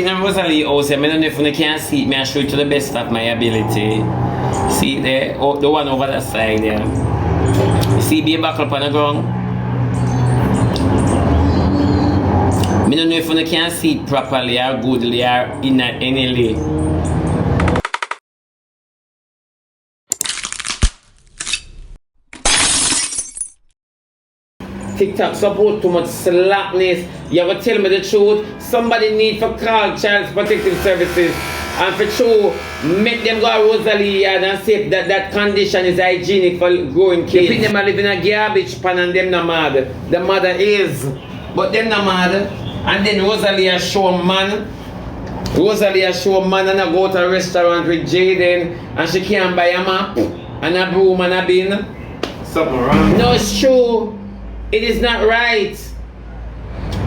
See them Rosealee house, I don't know if you can see it, I show it to the best of my ability. See there, the one over that side there. See be back up on the ground. I don't know if you can see it properly or goodly or in any way. TikTok support too much slackness. You ever tell me the truth? Somebody need for call child protective services. And for sure, make them go to Rosealee yard and see if that condition is hygienic for growing kids. You think them are living in a garbage pan and them not mad. The mother is, but them not mad. And then Rosealee has show man. Rosealee has show man and I go to a restaurant with Jaden and she can't buy a map and a broom and a bin. Something wrong. No, it's true. It is not right.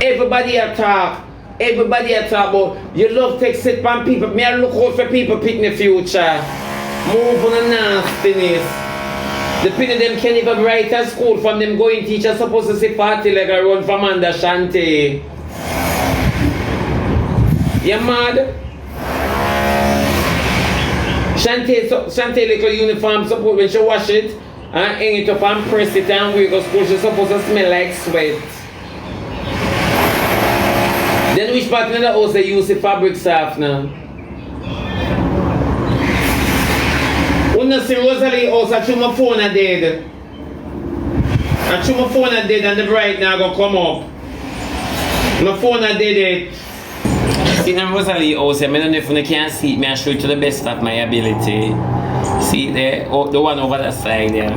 Everybody talk about you love to sit on people. Me I look out for people pick the future. Move on the nastiness. The people them can't even write at school from them going teacher supposed to say party like a run from under Shanti. You mad? Shanti little uniform support when she wash it and hang it up and press it and we go to school she's supposed to smell like sweat. Then which part of the house they use the fabric soft now? When I see Rosealee house, I chew my phone a dead. I chew my phone a dead and the bright now go come up. My phone a dead. See them Rosealee house, I don't know if you can see it, I show it to the best of my ability. See there, the one over that side there.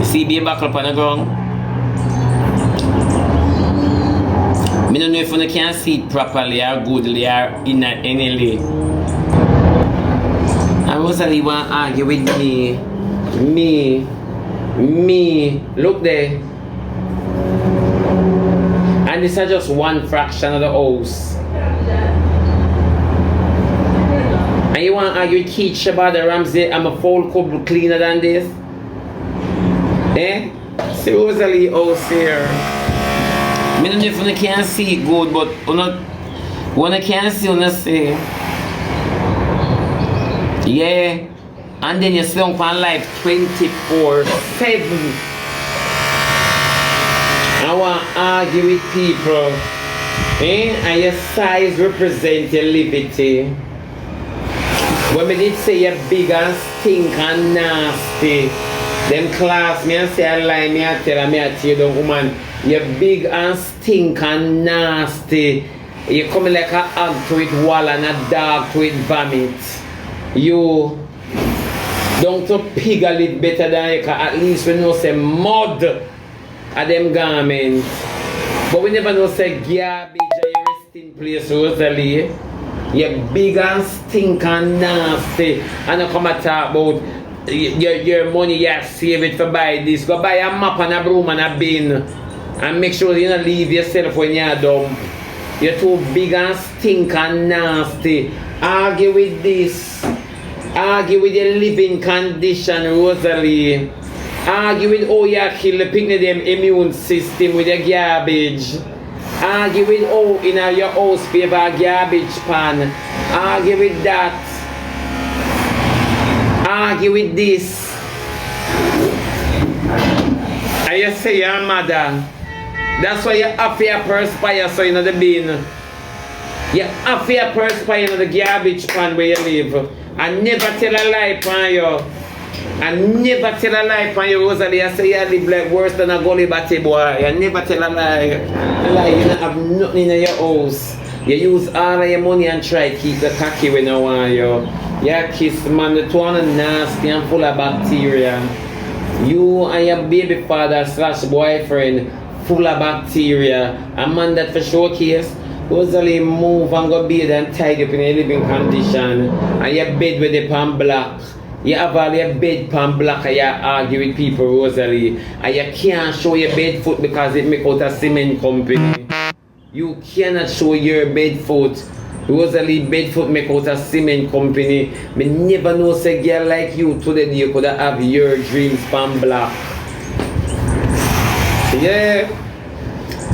See be back up on the ground. I don't know if you can see it properly or goodly or in any way. And Rosealee want to argue with me. Look there. And this is just one fraction of the house. And you want to argue with Keith, Shebada, Ramsey, I'm a full couple cleaner than this? Eh? See Rosealee house here. I don't know if you can see it good, but when I can see, you say, yeah. And then you slung on life 24/7. I want to argue with people. And your size represents your liberty. When I did say you're big and stink and nasty, them class me and say I lie, me I tell you the woman, you're big and stink and nasty. You come like a hog to it wall and a dog to it vomit. You don't to pig a little better than you can, at least we know say mud at them garments. But we never know say garbage at your resting place, Rosealee. You're big and stink and nasty. And you come and talk about your money, you save it for buy this. Go buy a map and a broom and a bin. And make sure you don't leave yourself when you're dumb. You're too big and stink and nasty. Argue with this. Argue with your living condition, Rosealee. Argue with how you kill the picnic them immune system with your garbage. Argue with how in your house favor a garbage pan. Argue with that. Argue with this. And you say you're a mother. That's why you have to perspire so you know the bin. You have to perspire in the garbage pan where you live. And never tell a lie on you. And never tell a lie on you, Rosealee. I say you live like worse than a gully batty boy. You never tell a lie. You don't have nothing in your house. You use all of your money and try to keep the cocky when you want you. You kiss man, the two are nasty and full of bacteria. You and your baby father / boyfriend full of bacteria. A man that for showcase, Rosealee move and go bathe and tidy up in a living condition. And your bed with the pan black. You have all your bed pan black and you argue with people, Rosealee. And you can't show your bed foot because it make out a cement company. You cannot show your bed foot. Rosealee bed foot make out a cement company. Me never know say girl like you today you could have your dreams pan black. Yeah.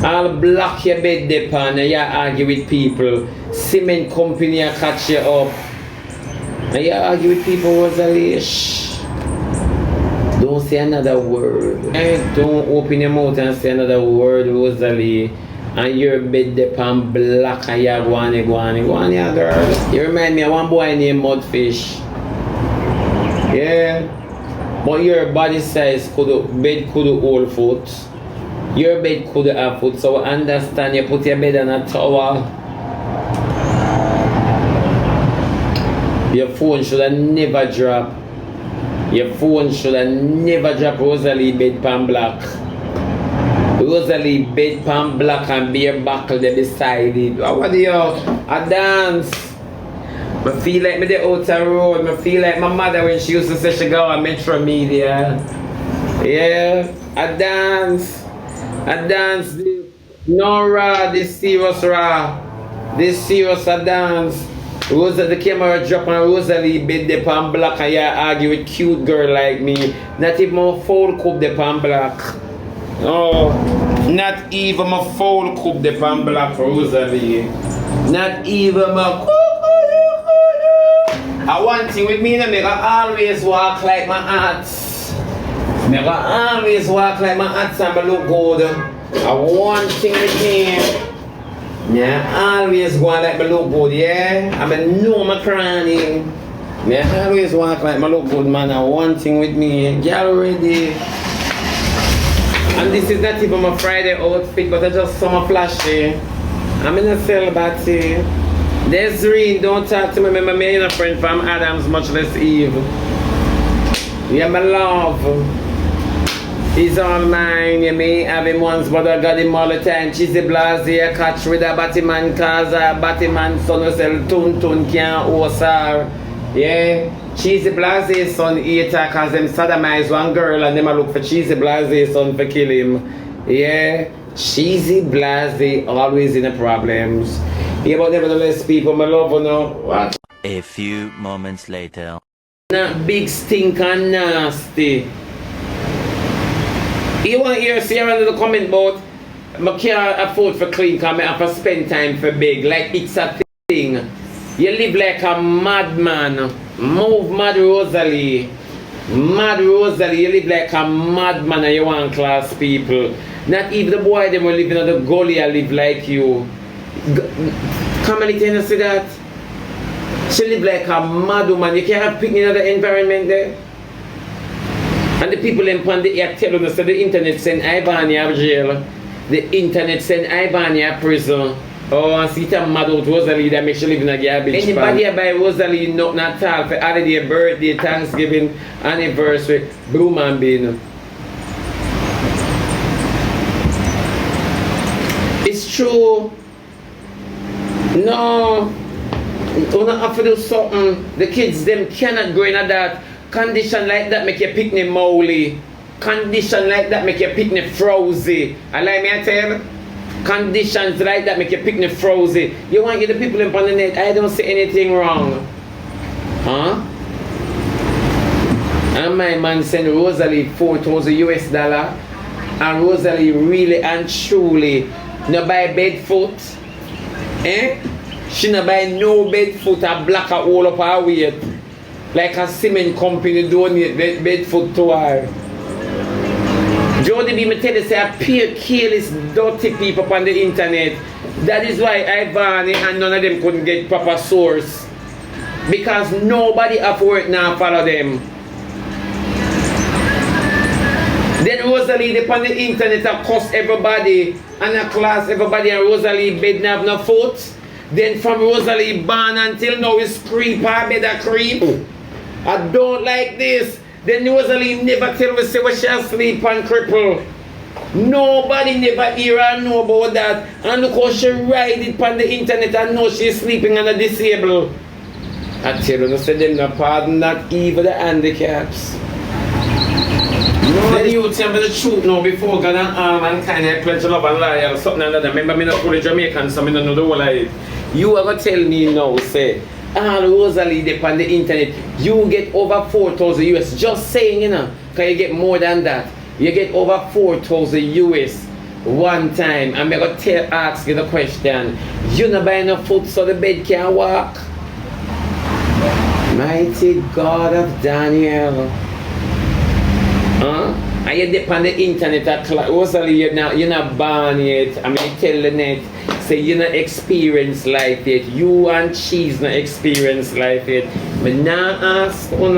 I'll block your bed depon and you argue with people. Cement company will catch you up. And you argue with people, Rosealee. Shh. Don't say another word. Don't open your mouth and say another word, Rosealee. And your bed depon black and you go on, yeah, girl. You remind me of one boy named Mudfish. Yeah. But your body size bed could hold foot. Your bed could have foot, so understand you put your bed on a towel. Your phone should have never drop. Your phone should have never drop. Rosealee bed pan black. Rosealee bed pan black and bare buckle there beside it. What do you? I dance. I feel like me the outer road. I feel like my mother when she used to say she go on Metro Media. Yeah, I dance. No raw, this serious raw. This serious I dance. The camera drop on Rosealee bed the pan black and you argue with cute girl like me. Not even my foul cup the pan black. Oh, not even my foul cup the pan black for Rosealee. Not even my one thing with me, I always walk like my aunts. I always walk like my aunts and I look good. One thing with me, I always go like I look good, yeah? I know my cranny. I always walk like I look good, man. One thing with me, girl ready. And this is not even my Friday outfit, but I just summer flashy. I'm in a celibacy. Desiree, don't talk to me. Remember me and a friend from Adams, much less Eve. Yeah, my love. He's all mine. You may have him once, but I got him all the time. Cheesy Blasi, a catch with a Batman cause a Batman son who sell tun can't osar. Yeah. Cheesy Blasi son eater cause them sodomize one girl and them a look for Cheesy Blasi son for kill him. Yeah. Cheesy Blasi always in the problems. Yeah, but nevertheless, people, my love, you know, what? A few moments later. Not big stink and nasty. You want to hear Sarah in the comment about I can't afford for clean because I have to spend time for big. Like it's a thing. You live like a madman. Move mad Rosealee. Mad Rosealee, you live like a madman and you want class people. Not even the boy them will live in the gully and live like you. Kamali, can you see that? She live like a mad woman. You can't have picnic in the environment there. And the people in Pandya tell us that the internet send Ivany out of jail. The internet send Ivany out of prison. Oh, and see that mad out Rosealee that makes you live in a garbage. Anybody buy Rosealee nothing at all for holiday, birthday, Thanksgiving, anniversary, blue man being. It's true. No, you don't have to do something. The kids them cannot go in at that. Condition like that make your picnic moldy. Condition like that make your picnic frozy. I like me I tell you? Conditions like that make your picnic frozy. You want to get the people in on the net, I don't see anything wrong. Huh? And my man sent Rosealee $4,000 and Rosealee really and truly no buy bed foot. Eh? She no buy no bed foot and black all up her weight. Like a cement company donate bed foot to her. Jody B, me tell you, say I pure careless, dirty people on the internet. That is why Ivany and none of them couldn't get proper source. Because nobody have work now follow them. Then Rosealee, they on the internet have cost everybody and a class everybody and Rosealee bed have no foot. Then from Rosealee born until now is creep, her bed a creep. I don't like this. Then Rosealee never tell me say what she sleep and cripple. Nobody never hear or know about that. And look how she ride it on the internet and know she's sleeping on a disabled. I tell you, say them no pardon not even the handicaps. No, you tell me the truth now before God and kind of pledge love and loyal something like that. Remember me not fully Jamaican, so I don't know the whole of it. You are going to tell me now, say, Rosealee they on the internet, you get over 4,000 US. Just saying, you know, because you get more than that. You get over 4,000 US. one time, I'm going to ask you the question. You not buy no food so the bed can walk? Mighty God of Daniel. Huh? And you dip on the internet at Rosealee, you're not born yet. I mean, tell the net, say you not experience life yet. You and cheese not experience life yet. But now ask, and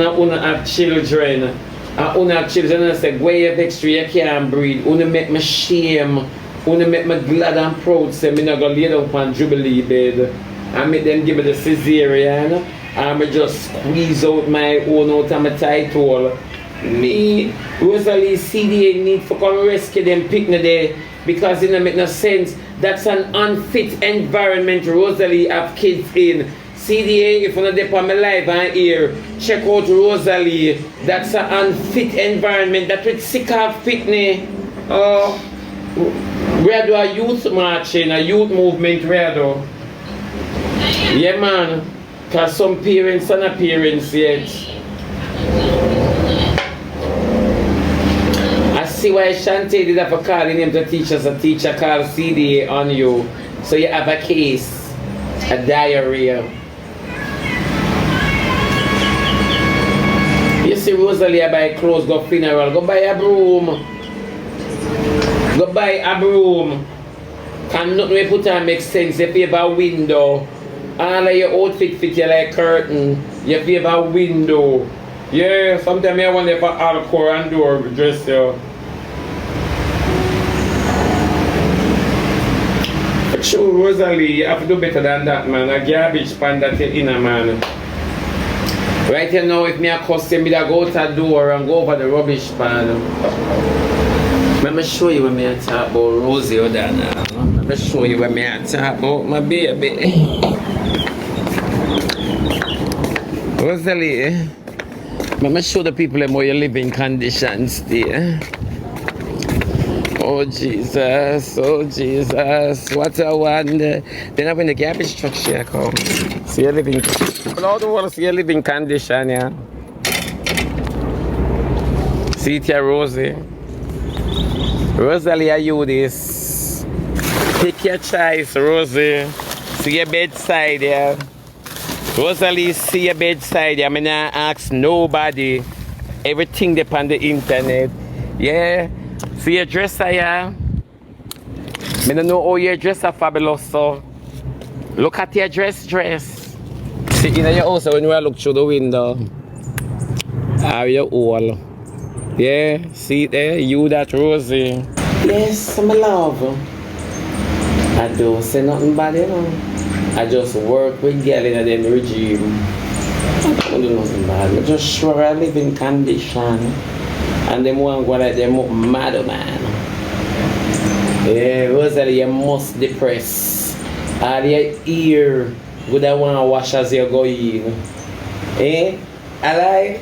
I wanna have children. I wanna have children and say, where you vex you can't breathe. Wanna make me shame. Wanna make me glad and proud. Say me not gonna lay down on Jubilee bed. And make them give me the cesarean. And I just squeeze out my own out of my title. Me, Rosealee, CDA need to come rescue them picnic there because it don't make no sense. That's an unfit environment Rosealee have kids in. CDA, if you're not there on my live and here, check out Rosealee. That's an unfit environment. That would sick of picnic. Where do a youth marching, a youth movement, where do? Yeah, man. Because some parents are not parents yet. I see why Shante did have a calling him to teach us a teacher called CDA on you. So you have a case, a diarrhea. You see Rosealee buy clothes, go funeral, go buy a broom. Go buy a broom. Can nothing we put on make sense if you have a window. All of your outfit fit you like curtain. You have a window. Yeah, sometimes I wonder if alcohol and door dress you. But true, Rosealee, you have to do better than that, man. A garbage pan that you're in, man. Right here now, if me a custom, me da go out the door and go over the rubbish pan. Let me show you when me a talk about Rosie or Dana. Let me show you when me a talk about my baby. Rosealee, let me show the people how your living conditions there. Oh Jesus, what a wonder. Then when the garbage truck here come, see your living, people all the world see your living condition, yeah. See it here, Rosie. Rosealee, are you this? Pick your choice, Rosie. See your bedside, yeah. Rosealee, see your bedside. I mean, I ask nobody. Everything depend on the internet. Yeah. See your dresser, yeah. I don't know how your dresser fabulous, so. Look at your dress. See in your house when you look through the window. How you all. Yeah. See there? You that Rosie. Yes, my love. I don't say nothing bad, you know. I just work with girl in the regime. I don't do nothing bad. I just show her a living condition. And them one go like them mad, man. Yeah, Rosealee, you must depress. All your ear would I want to wash as you go in. Eh? I like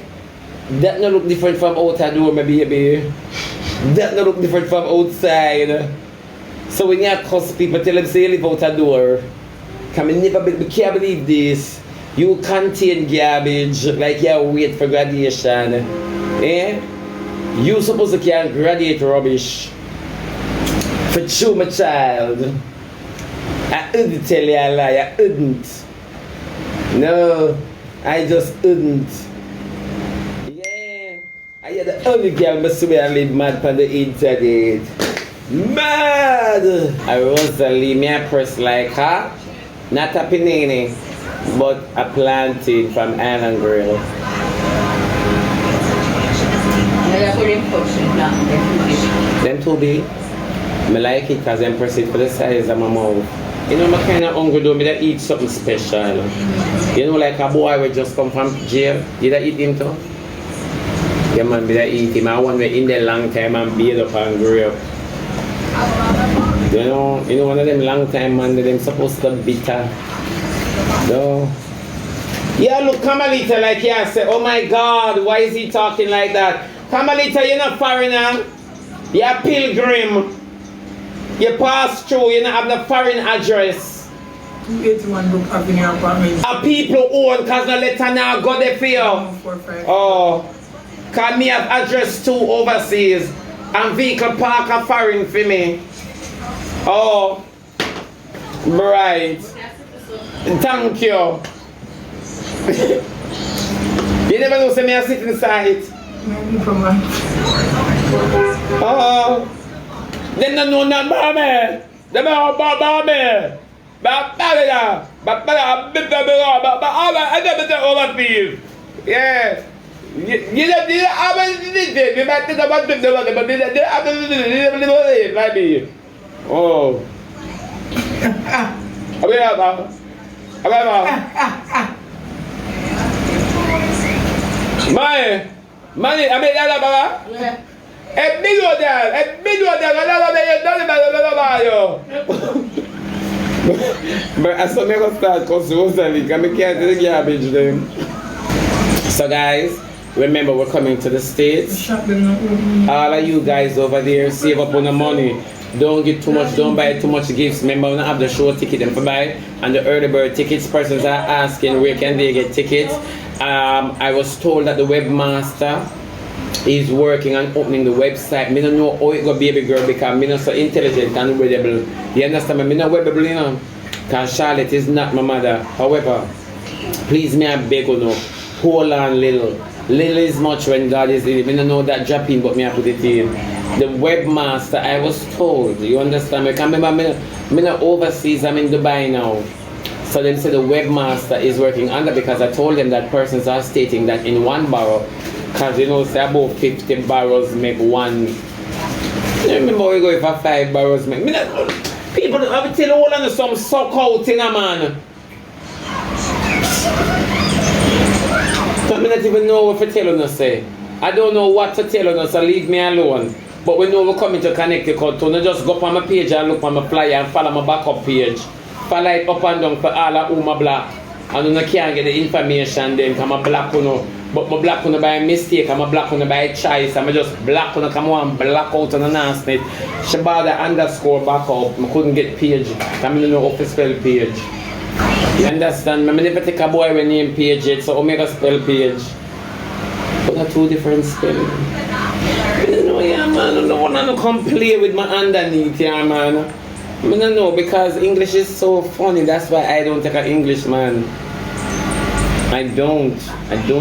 that no look different from outside door, my baby. That no look different from outside. So when you cuss people, tell them say you live out a door. Can me can't believe this. You contain garbage like you wait for graduation. Eh? You supposed to can graduate rubbish. For true, my child. I wouldn't tell you a lie, I wouldn't. No, I just wouldn't. Yeah, I am the only girl must live mad on the internet. Mad! I Rosealee, me a press like her. Not a panini, but a plantain from Island Grill. Them too big. I like it because I'm pressing for the size of my mouth. You know, I'm kind of hungry though, I eat something special. You know, like a boy will just come from jail. Did I eat him too? Yeah, man, did I eat him? I want to in there long time and beat up and grow up. You know, one of them long time man, them supposed to be bitter. No. Yeah, look, Kamalita, like yeah, say, oh my God, why is he talking like that? Kamalita, you're not foreigner. You're a pilgrim. You pass through, you don't have the foreign address. 81 book having your apartment. A people own, cause no letter now go there for you. Oh. Cause me have address too overseas. And vehicle park a foreign for me. Oh, right. Thank you. You never know, say me I sit inside. Oh, they don't know nothing about me. They don't know about me. Yeah. You don't have it. Oh. Money, I mean, but I saw me start because Rosealee, I can't do the garbage then. So guys, remember we're coming to the States. All of you guys over there, save up on the money. Don't get too much, don't buy too much gifts. Remember, we don't have the show ticket them for buy and the early bird tickets. Persons are asking where can they get tickets. I was told that the webmaster is working on opening the website. I don't know how it go baby girl because I'm not so intelligent and readable. You understand me? I'm not webbable, you know. Because Charlotte is not my mother. However, please me I beg you now. Hold on little. Little is much when God is in it. I don't know that dropping but me I put it in. The webmaster, I was told, you understand me? I can remember I'm not overseas, I'm in Dubai now. So they say the webmaster is working under because I told them that persons are stating that in one borough, because you know, say about 50 boroughs make one. I remember we go for 5 boroughs make. People, I will tell you all of some suck out thing, man. So I don't even know what to tell you, say. I don't know what to tell you, so leave me alone. But we know we're coming to Connecticut, so just go up on my page and look on my flyer and follow my backup page. Follow it up and down for all of whom are black. And you can't get the information then, because I'm black, you know. But I'm black by mistake, I'm black by choice. I'm just black, you know, come on, black out on the nasty. Shebada _ backup. I couldn't get page. I don't know how to spell page. You understand? I never take a boy when name page it, so Omega spell page. But they're 2 different spelling. I don't know, yeah, man. I don't want to come play with my underneath, yeah, man. I don't know, because English is so funny. That's why I don't take an English, man. I don't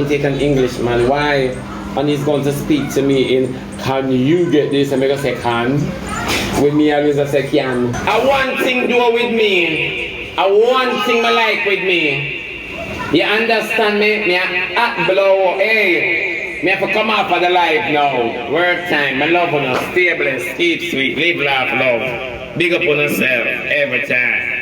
take an English, man. Why? And he's going to speak to me in, can you get this? I'm going to say, can. With me, I always say, can. I one thing do with me. I one thing I like with me. You understand me? Me a blow, hey. Me have to come off of the life now. Work time, my love on us. Stay blessed, keep sweet, live, laugh, love. Big up on yourself every time.